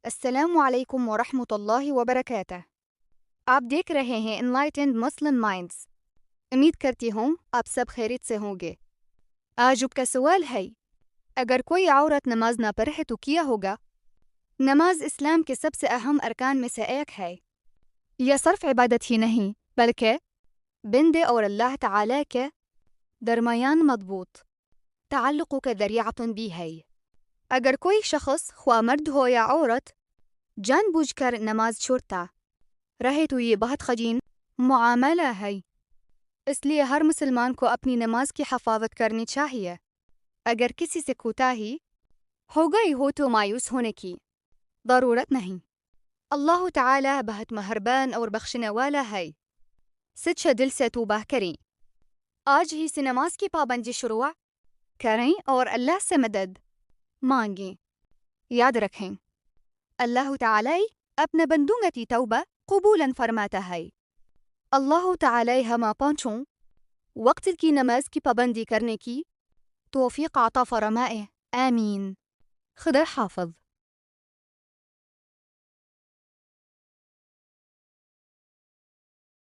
السلام علیکم ورحمۃ اللہ وبرکاتہ۔ آپ دیکھ رہے ہیں انلائٹنڈ مسلم مائنڈز۔ امید کرتی ہوں آپ سب خیریت سے ہوں گے۔ آج آپ کا سوال ہے، اگر کوئی عورت نماز نہ پڑھے تو کیا ہوگا؟ نماز اسلام کے سب سے اہم ارکان میں سے ایک ہے۔ یہ صرف عبادت ہی نہیں بلکہ بندے اور اللہ تعالی کے درمیان مضبوط تعلق کا ذریعہ بھی ہے۔ اگر کوئی شخص خواہ مرد ہو یا عورت جان بوجھ کر نماز چھوڑتا رہے تو یہ بہت خجین معاملہ ہے۔ اس لیے ہر مسلمان کو اپنی نماز کی حفاظت کرنی چاہیے۔ اگر کسی سے کوتاہی ہو گئی ہو تو مایوس ہونے کی ضرورت نہیں۔ اللہ تعالی بہت مہربان اور بخشنے والا ہے۔ سچے دل سے توبہ کریں، آج ہی سے نماز کی پابندی شروع کریں اور اللہ سے مدد مانگیں۔ یاد رکھیں، اللہ تعالی اپنے بندوں کی توبہ قبولاً فرماتا ہے۔ اللہ تعالی ہمیں پانچوں وقت کی نماز کی پابندی کرنے کی توفیق عطا فرمائے، آمین۔ خدا حافظ۔